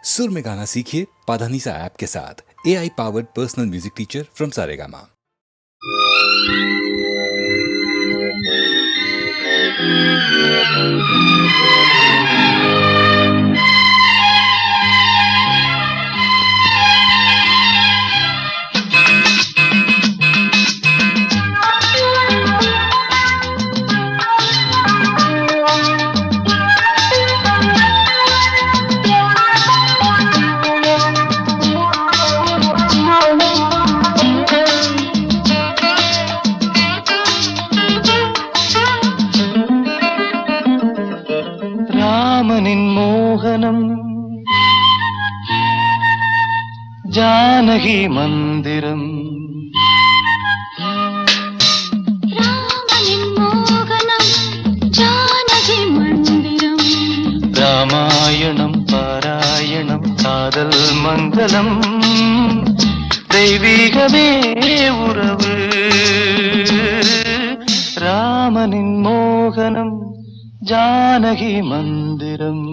सुर में गाना सीखिए पाधानीसा ऐप के साथ। AI powered personal music teacher from Saregama. ராமனின் மோகனம் ஜானகி மந்திரம். ராமனின் மோகனம் ஜானகி மந்திரம். ராமாயணம் பாராயணம் காதல் மங்களம். தெய்வீகமே உறவு. ராமனின் மோகனம் ஜானகி மந்திரம்.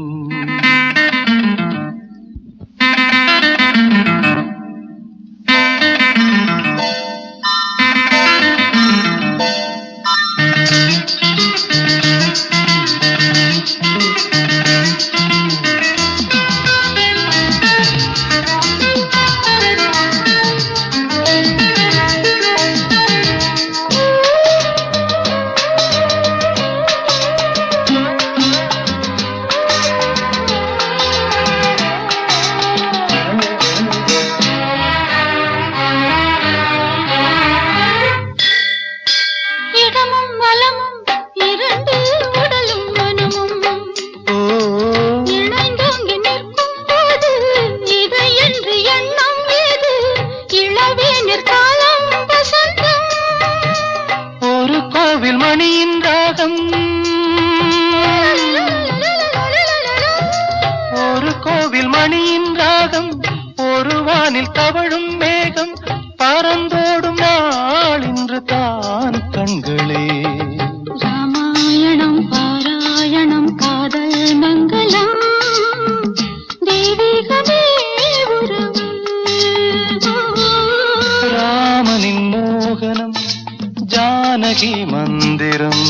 மணியின் ராகம் ஒரு கோவில் மணியின் ராகம். ஒரு வானில் தவழும் மேகம் பறந்தோடும் நாள் இன்று தான் கண்களே. ராமாயணம் பாராயணம் காதல் மங்களம். தெய்வீகமே உறவு. ராமனின் மோகனம் ஜானகி மந்திரம்.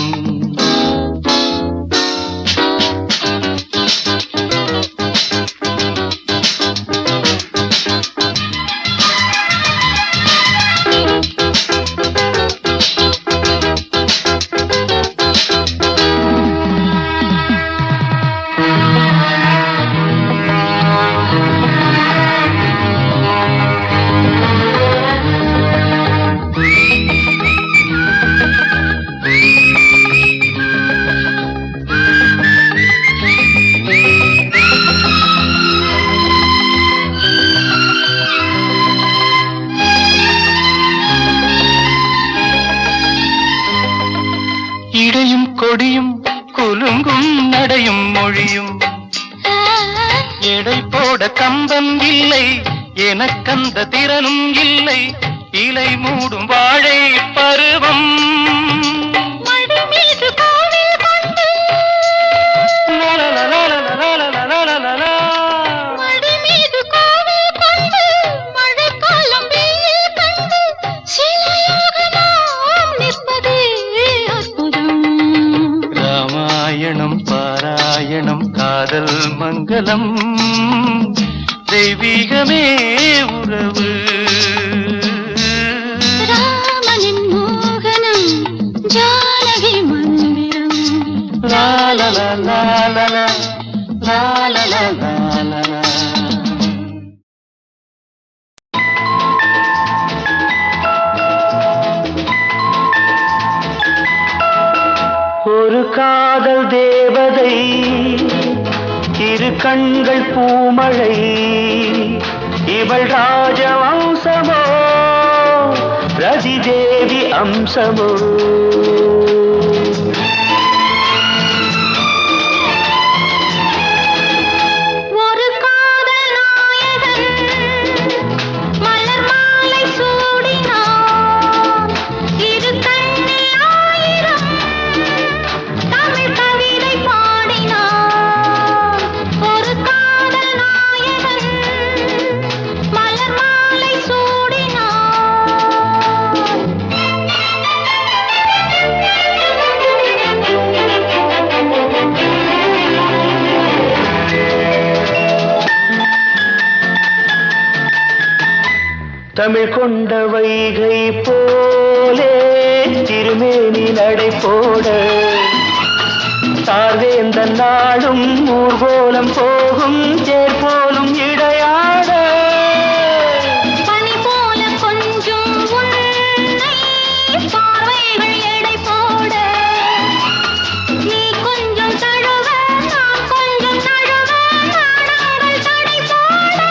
இடையும் கொடியும் குலுங்கும் நடையும் மொழியும். எடை போட கம்பம் இல்லை எனக்கந்த திறனும் இல்லை. இலை மூடும் வாழை பருவம். ராமாயணம் பாராயணம் காதல் மங்களம். தெய்வீகமே உறவு. ராமனின் மோகனம் ஜானகி மந்திரம். லாலலா லாலலா லாலலா லாலலா. ஒரு காதல் தேவதை இரு கண்கள் பூமழை. இவள் ராஜவம்சமோ ரதி தேவி அம்சமோ. தமிழ் கவிதை பாடினார் ஒரு காதல் நாயகன். தமிழ் கொண்ட வைகை போலே திருமேனி நடை போட சார்வேந்த நாடும் ஊர்கோலம் போகும் தேர் போலும் இடையாட பனி போல கொஞ்சம் உன்னை பார்வைகள் எடை போட நீ கொஞ்சம் தழுவ நான் கொஞ்சம் தழுவ நாடங்கள் தடை போட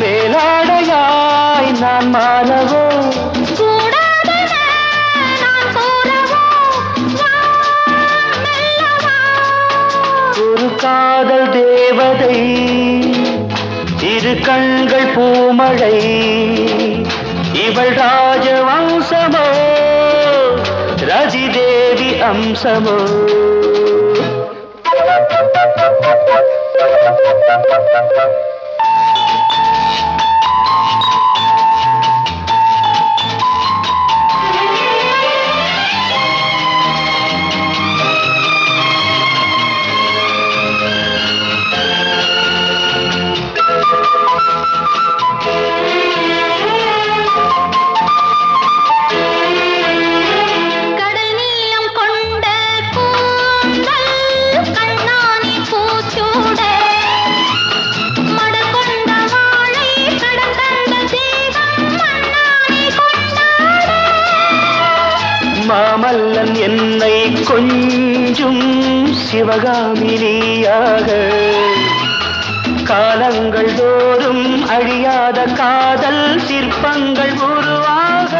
மேலாடையாய் நான் மாறவோ கூடாதென நான் கூறவோ வா மெல்ல வா. ஒரு காதல் தேவதை இரு கண்கள் பூமழை இவள் ராஜவம்சமோ ரதி தேவி அம்சமோ கடல் நீளம் கொண்ட கூந்தல் கண்ணானி பூச்சூட மடல் கொண்ட வாழை கடல் தந்த தீபம் மண்ணானி கொண்டாட மாமல்லன் என்னை கொஞ்சும் சிவகாமினியாக காலங்கள் தோறும் அழியாத காதல் சிற்பங்கள் உருவாக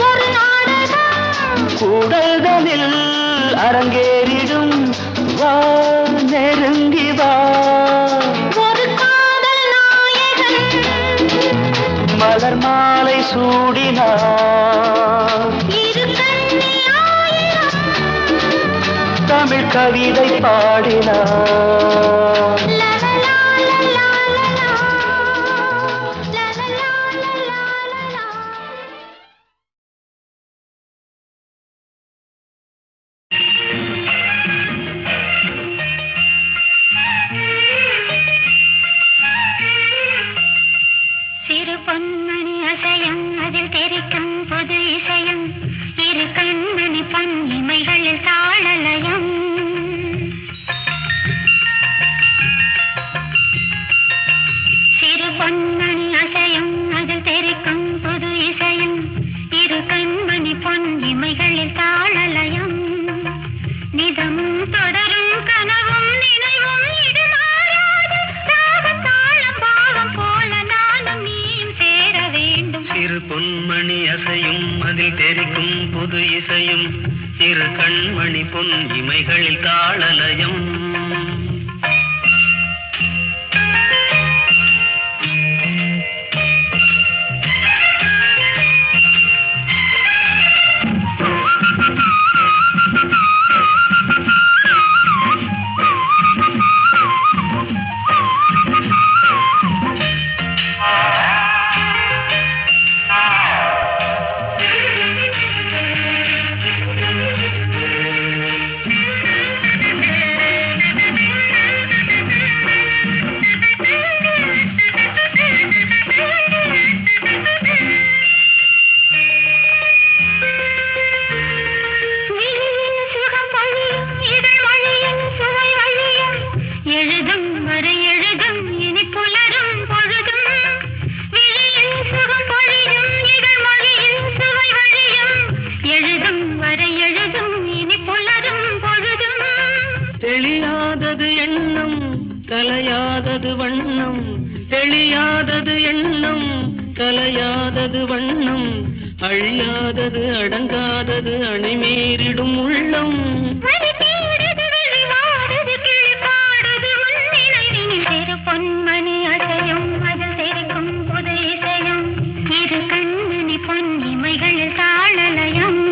ஒரு நாடகம் கூடல்களில் அரங்கேறிடும் வா நெருங்கி வா ஒரு காதல் நாயகன் மலர் மாலை சூடினார் இரு கண்ணி ஆயிரம் தமிழ் கவிதை பாடினார் லலலா லலலா லலலா லலலா லலலா. சிறு பொன்மணி அசையும் அதில் தெரிக்கும் புது இசையும் இரு கண்மணி பன்னிமைகளில் தாளலயம் சிறு பொன்மணி அசையும் அதில் தெரிக்கும் புது இசையும் இரு கண்மணி பொன்னிமைகளில் தாளலயம் நிதமும் தொடரும் கனவும் நினைவும் இது மாறாது ராகத்தாளம் பாவம் போல நானும் நீயும் சேர வேண்டும் சிறு பொன்மணி அசையும் அதில் தெரிக்கும் புது இசையும் இரு கண்மணி பொன் இமைகளில் தாளலயம் சுகம் பொழியும் இதழ் மொழியும் சுவை வழியும் எழுதும் வரை எழுதும் இனி புலரும் பொழுதும் விழியில் சுகம் பொழியும் இதழ் மொழியும் சுவை வழியும் எழுதும் வரை எழுதும் இனி புலரும் பொழுதும் தெளியாதது எண்ணம் கலையாதது வண்ணம் தெளியாதது எண்ணம் கலையாதது வண்ணம் அழியாதது அடங்காதது அணைமீறிடும் உள்ளம் வழி தேடுது வெளிவாடுது கிழிப்பாடுது உன் நினைவினில் சிறு பொன்மணி அசையும் அதில் தெரிக்கும் புது இசையும் இரு கண்மணி பொன்னிமைகளில் தாளலயம்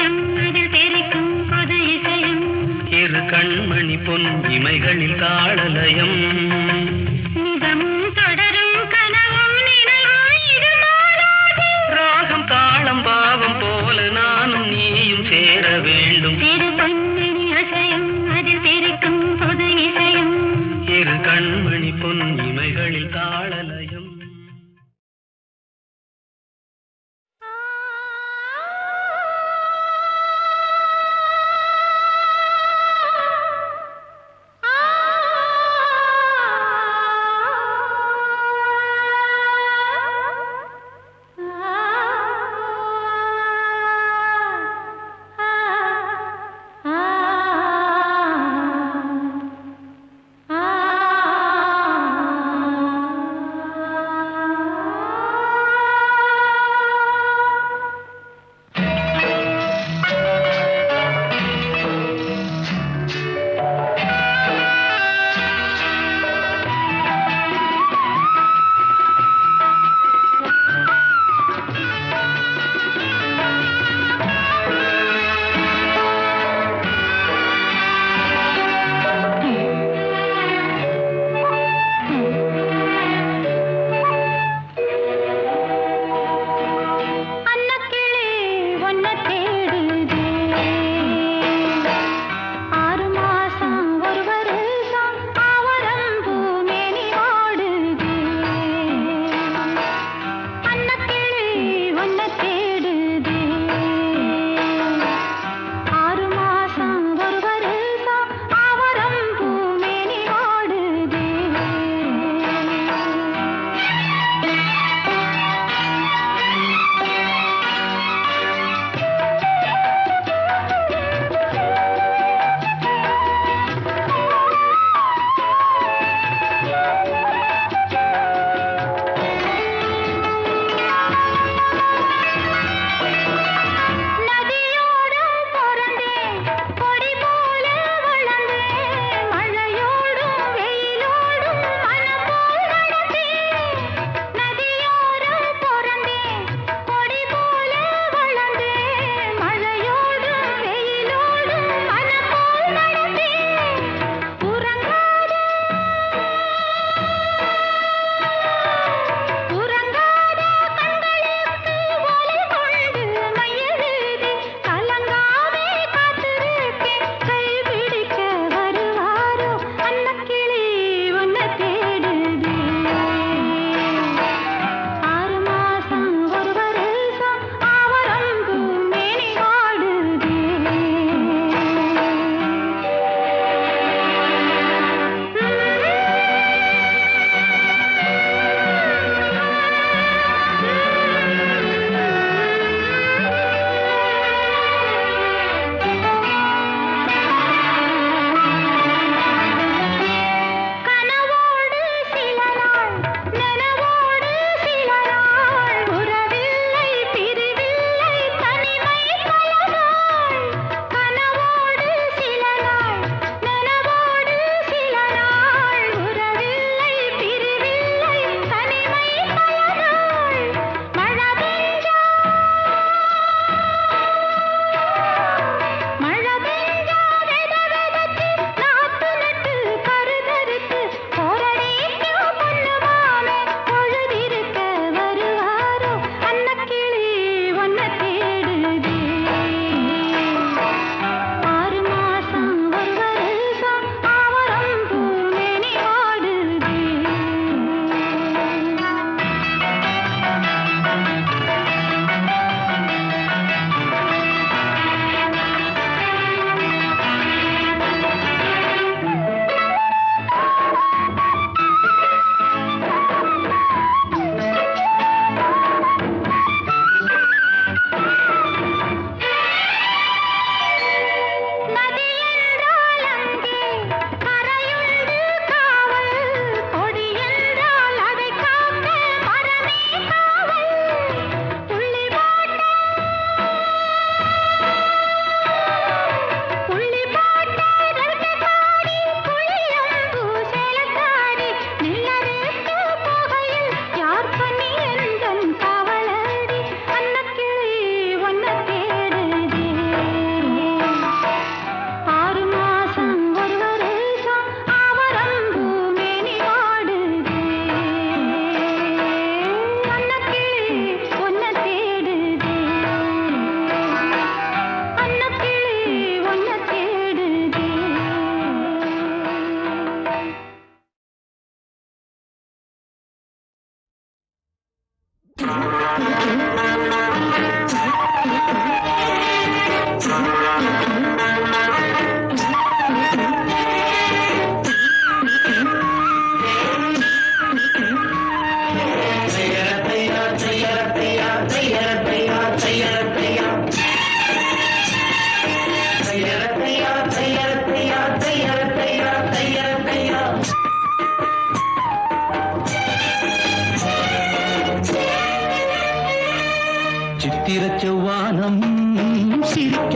அதிசயம் அதில் தெரிக்கும் புது இசையும் இரு கண்மணி பொன் இமைகளில் தாளலயம் நிதமும் தொடரும் கனவும் நினைவும் இது மாறாது ராகம் தாளம் பாவம் போல நானும் நீயும் சேர வேண்டும் திரு பொன்மணி அசையும் அதில் தெரிக்கும் புது இசையும் இரு கண்மணி பொன் இமைகளில் தாளலயம்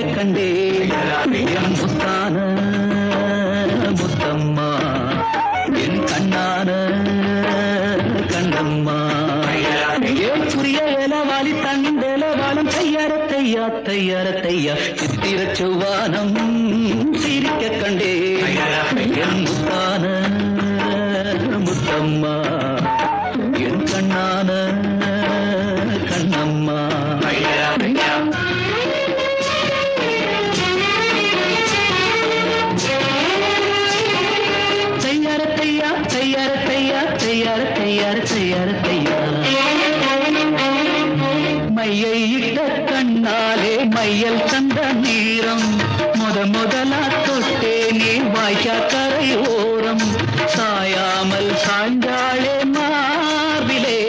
கண்டே என் முத்தான முத்தம்மா என் கண்ணான கண்ணம்மா ஏன் புரிய இலவாளி தண்டேலவாளம் தையார தையா தையார தையா சித்திர செவ்வானம் சிரிக்க கண்டே என் முத்தான முத்தம்மா என் கண்ணான கண்ணம்மா தையார தையா தையார தையா தையார தையார தையார தையா மையை இட்ட கண்ணாலே மையல் தந்த நீரம் முதலா தொட்டேனே வாய்க்கா கரை ஓரம் சாயாமல் சாய்ந்தாளே மார்பிலே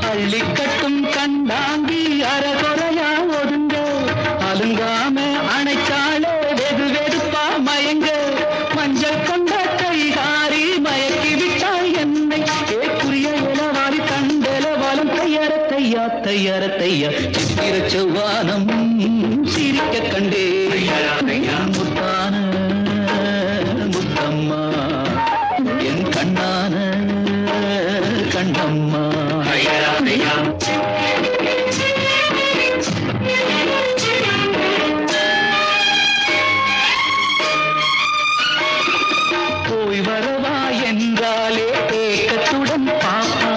அள்ளி கட்டும் கண்டாங்கி அறகுறையா ஒதுங்க அலுங்காம அணைச்சாளே வெகு வெதுப்பா மயங்க மஞ்சள் கொண்ட கைகாரி மயக்கி விட்டாள் என்னை ஏக்குரிய இளவாரி தண்டலவாலம் தையார தையா தையார தையா சித்திர செவ்வானம் சிரிக்க கண்டே முத்தான முத்தம்மா என் கண்ணான கண்ணம்மா போய் வரவா என்றாலே ஏக்கத்துடன் பாப்பா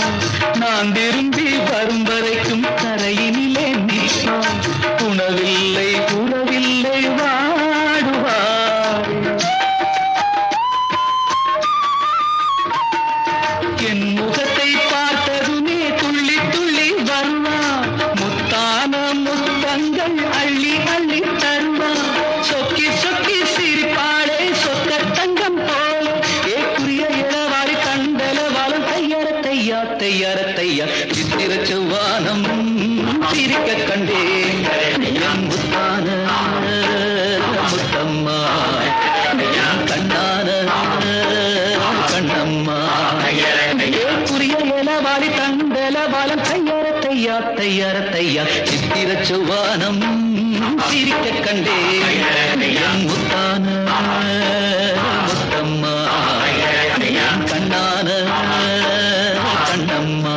நான் திரும்பி வரும் வரைக்கும் கரையினிலே நிற்பான் உணவில்லை உறவில்லை வாடுவார் என் முகத்தை பார்த்ததுமே துள்ளி துள்ளி வருவா முத்தான முத்தங்கள் அள்ளி அள்ளி தருவா சொக்கி சொக்கி சிரிப்பாளே சொக்க தங்கம் போல ஏக்குரிய இளவாரி கண்டலவாளம் தையார தையா தையார தையா சித்திர செவ்வானம் சிரிக்க கண்டே என் முத்தான முத்தம்மா என் கண்ணான கண்ணம்மா ஏக்குரிய இளவாரி தண்டலவாளம் தையார தையா தையார தையா சித்திர செவ்வானம் சிரிக்க கண்டே என் முத்தான முத்தம்மா என் கண்ணான கண்ணம்மா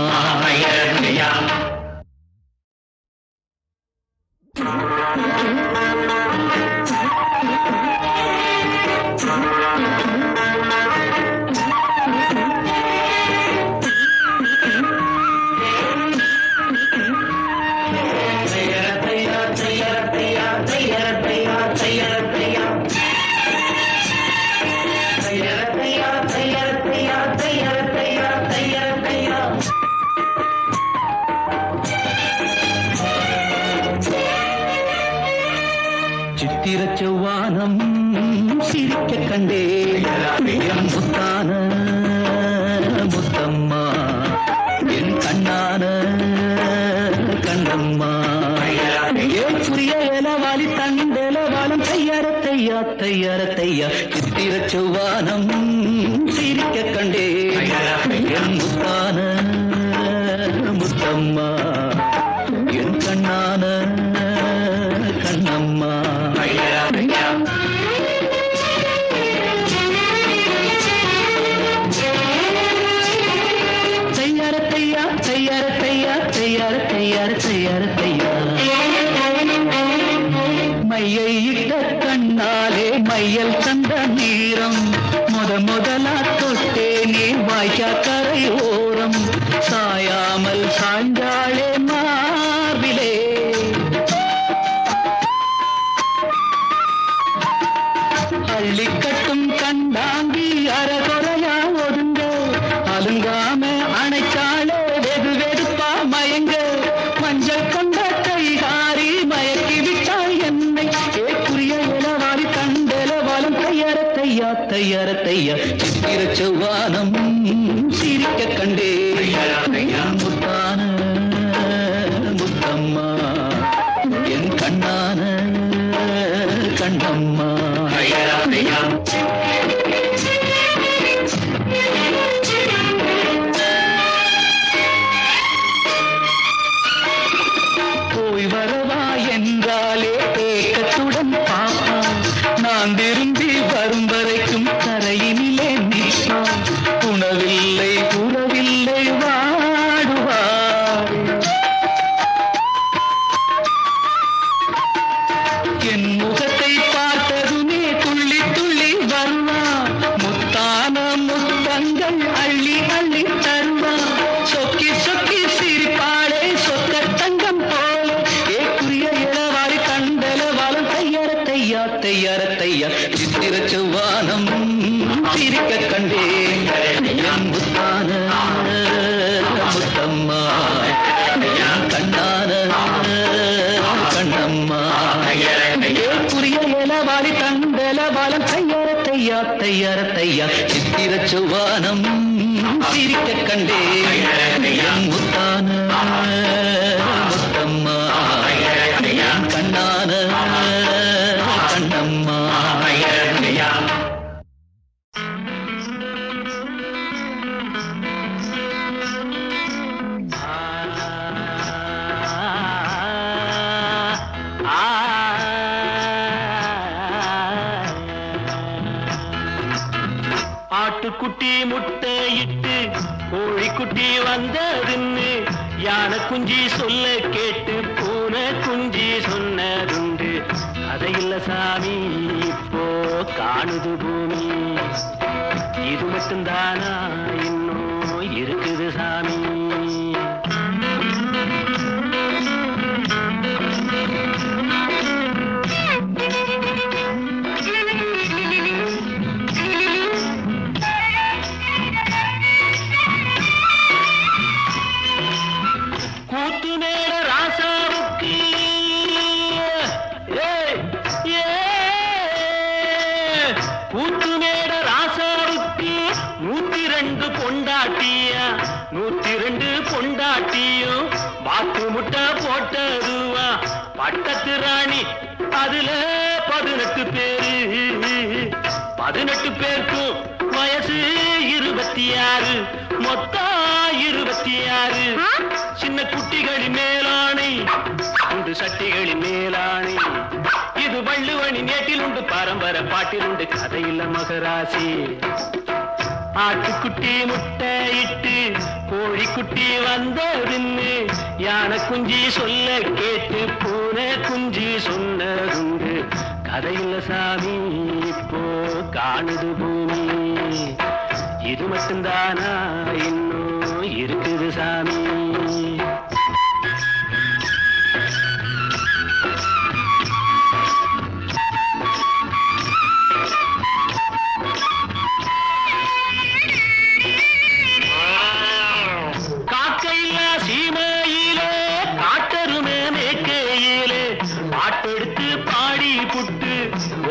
சித்திர செவ்வானம் சிரிக்க கண்டே என் முத்தான முத்தம்மா என் கண்ணான கண்ணம்மா ஏன் புரிய இலவாளி தண்டலவாளம் தையார தையா தையார தையா சித்திர செவ்வானம் சிரிக்க கண்டே என் முத்தான முத்தம்மா என் கண்ணான கண்ணம்மா தையார தையா தையார தையா தையார தையார தையார தையா மையை இட்ட கண்ணாலே மையல் தந்த நீரம் முதலா தொட்டேனே வாய்க்கா கரை ஓரம் சாயாமல் சாய்ந்தாளே மார்பிலே அள்ளி கட்டும் கண்டாங்கி அறகுறையா ஒதுங்க அலுங்காம அணைச்சாளே வெகு வெதுப்பா மயங்க மஞ்சள் கொண்ட கைகாரி மயக்கி விட்டாள் என்னை தங்கம் போல ஏக்குரிய இளவாரி கண்டல வாழும் தையார தையா சித்திர செவ்வானம் சிரிக்க கண்டேன் என் முத்தான முத்தம்மா என் கண்ணான கண்ணம்மா ஏக்குரிய இளவாரி கண்டல வாழும் தையார சித்திர செவ்வானம் சிரிக்க கண்டேன் என் முத்தான முத்தம்மா என் கண்ணான கண்ணம்மா. ஆட்டுக்குட்டி முட்டையிட்டு கோழிக்குட்டி வந்ததுன்னு யானை குஞ்சி சொல்ல கேட்டு பூனை குஞ்சி சொன்னதுண்டு. அதையில்ல சாமி இப்போ காணுது பூமி, இது மட்டும்தானா இன்னும் இருக்குது சாமி. பொண்டாட்டியும் பாத்து முட்டை போட்டதுவா பட்டத்து ராணி அதுல 18 பேரு. 18 பேருக்கும் வயசு 26, மொத்தம் 26. சின்ன குட்டிகளின் மேலாணை உண்டு சட்டிகளின் மேலாணை. இது வள்ளுவனி நேட்டில் உண்டு பரம்பரை பாட்டில் உண்டு கதையில்ல மகராசி. ஆட்டுக்குட்டி முட்டையிட்டு கோழிக்குட்டி வந்ததுன்னு யானை குஞ்சி சொல்ல கேட்டு பூனை குஞ்சி சொன்னதுண்டு. கதையில்ல சாமி இப்போ காணுது பூமி, இது மட்டும்தானா இன்னும் இருக்குது சாமி.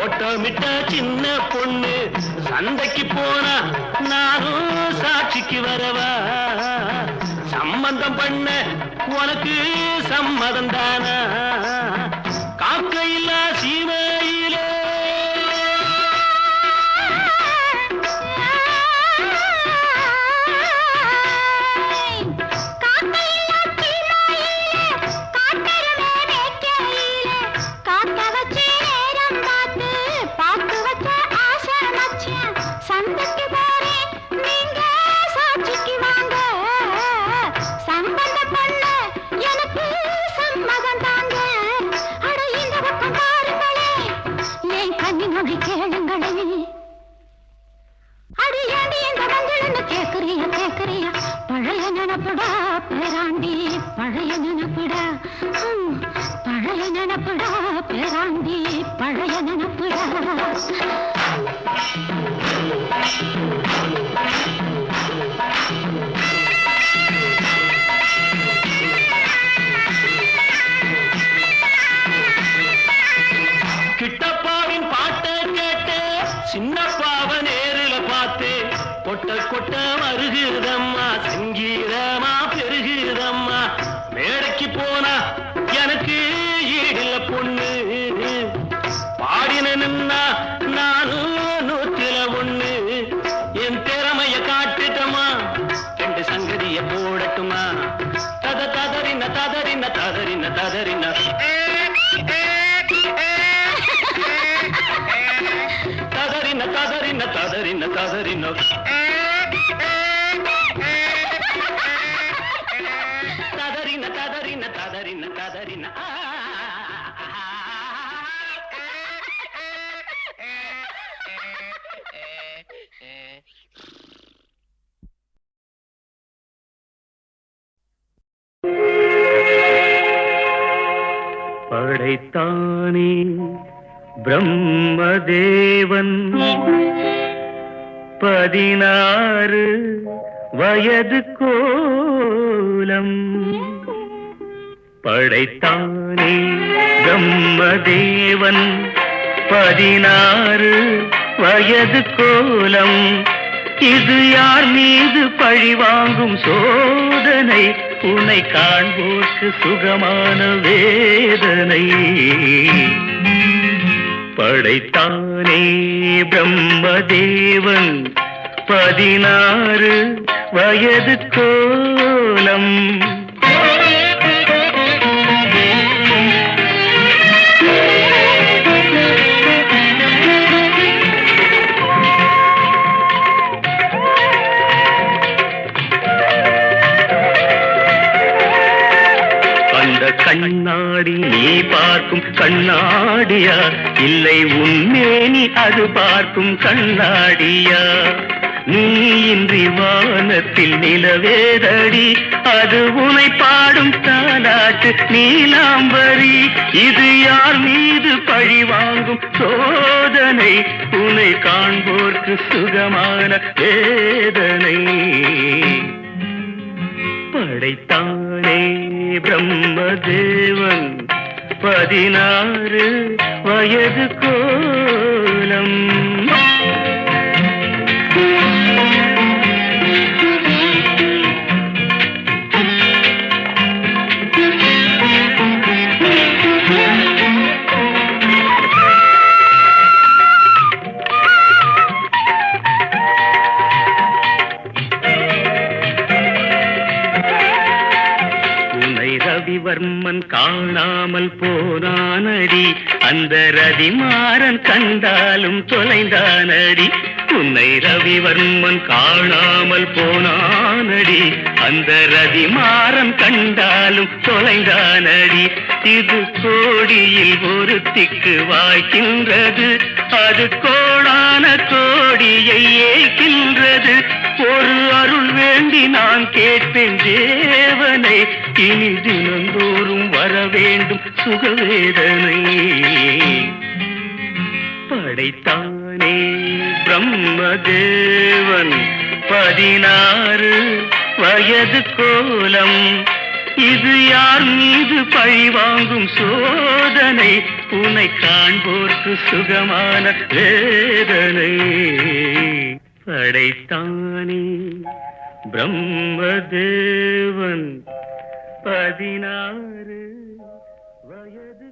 ஓட்டமிட்ட சின்ன பொண்ணு சந்தைக்கு போனா நானும் சாட்சிக்கு வரவா. சம்பந்தம் பண்ண உனக்கு சம்மதம் தானா? காக்கையில்லா சீமையிலே பழைய நினப்புடா பேராண்டி, பழைய நினப்புடா, பழைய நினப்புடா பேராண்டி, பழைய நினப்புடா. கிட்டப்பாவின் பாட்டை கேட்டு சின்னப்பாவ நேரில பார்த்து கொட்ட கொட்ட வருகுதம்மா, சங்கீதமா பெருகுதம்மா. மேடைக்கு போனா எனக்கு ஈடில்ல பொண்ணு, பாடினா நானும் 101. என் திறமைய காட்டுட்டமா, 2 சங்கதிய போடட்டுமா? ததறின ததறின ததறின ததறின ததறின ததறின ததறின ததறின ததறின ததறின ததறின ததறின. படைத்தானே பிரம்மதேவன் 16 வயது கோலம். படைத்தானே பிரம்மதேவன் 16 வயது கோலம். இது யார் மீது பழிவாங்கும் சோதனை? உன்னை காண்போர்க்கு சுகமான வேதனை. படைத்தானே பிரம்மதேவன் 16 வயது கோலம். கண்ணாடி நீ பார்க்கும் கண்ணாடியா, இல்லை உன்மேனி அது பார்க்கும் கண்ணாடியா? நீ இன்றி வானத்தில் நிலவேதடி, அது உனை பாடும் தாலாட்டு நீலாம்பரி. இது யார் மீது பழி வாங்கும் சோதனை? உன்னை காண்போர்க்கு சுகமான வேதனை. படைத்தானே பிரம்மதேவன் 16 வயது கோலம். ரவிவர்மன் காணாமல் போனானடி, அந்த ரதிமாறன் கண்டாலும் தொலைந்தானடி. உன்னை ரவிவர்மன் காணாமல் போனானடி, அந்த ரதிமாறன் கண்டாலும் தொலைந்தானடி. இது கோடியில் ஒருத்திக்கு வாய்க்கின்றது, அது கோடான கோடியை ஏய்க்கின்றது. ஒரு அருள் வேண்டி நான் கேட்பேன் தேவனை, இனி தினந்தோறும் வர வேண்டும் சுகவேதனை. படைத்தானே பிரம்மதேவன் 16 வயது கோலம். இது யார் மீது பழி வாங்கும் சோதனை? உன்னை காண்போர்க்கு சுகமான வேதனை. படைத்தானே பிரம்மதேவன் 16 வயது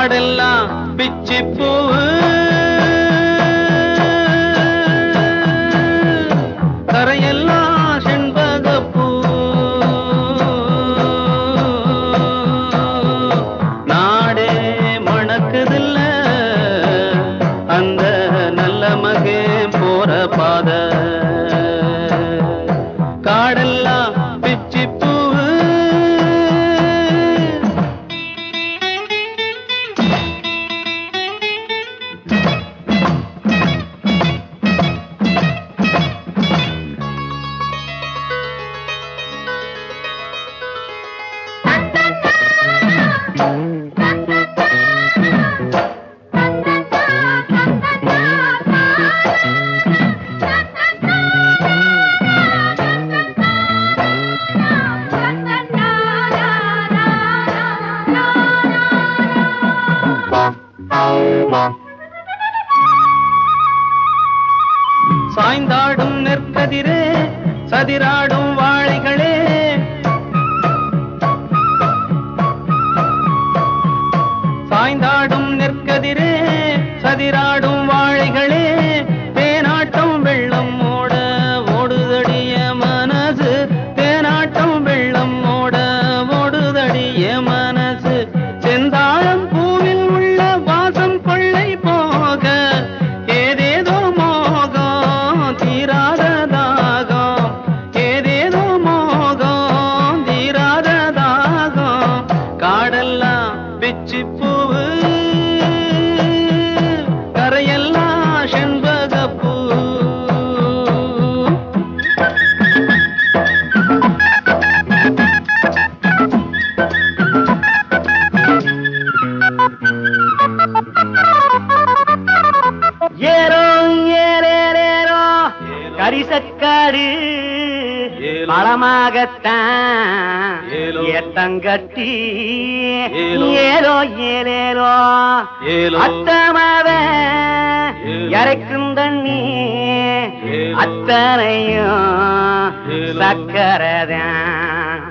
காடெல்லாம் பிச்சி பூவு கரையெல்லாம் செண்பகப்பூ நாடே மணக்குதில்ல அந்த நல்ல மகே போற பாத காடெல்லாம் பிச்சி பூவு சாய்ந்தாடும் நெற்கதிரே சதிராடும் வாழைகளே சாய்ந்தாடும் நெற்கதிரே சதிராடும் வாழைகளே தேனாட்டம் வெள்ளம் ஓட ஓடுதடிய மனசு தேனாட்டம் வெள்ளம் ஓட ஓடுதடிய மனசு செந்தாழம் பூவில் உள்ள வாசம் கொள்ளை போக ஏதேதோ மோகம் தீராத தாகம் ஏதேதோ மோகம் தீராத தாகம் காடெல்லாம் பிச்சி பூவு கரையெல்லாம் செண்பகப்பூ ஏரோ ஏரேரேரோ கரிசக்காடு பழமாகத்தான் ஏத்தங்கட்டி ஏலோ ஏலேலோ அத்தமாவ இறைக்கும் தண்ணி அத்தனையும் சக்கரதான்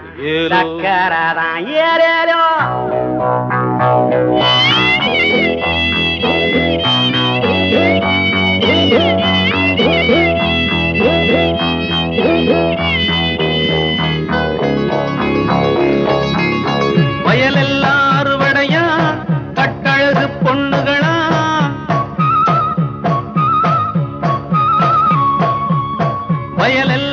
சக்கரதான் ஏலேலோ வயலெல்லாம் அறுவடையா கட்டழகு பொண்ணுகளா வயலெல்லாம்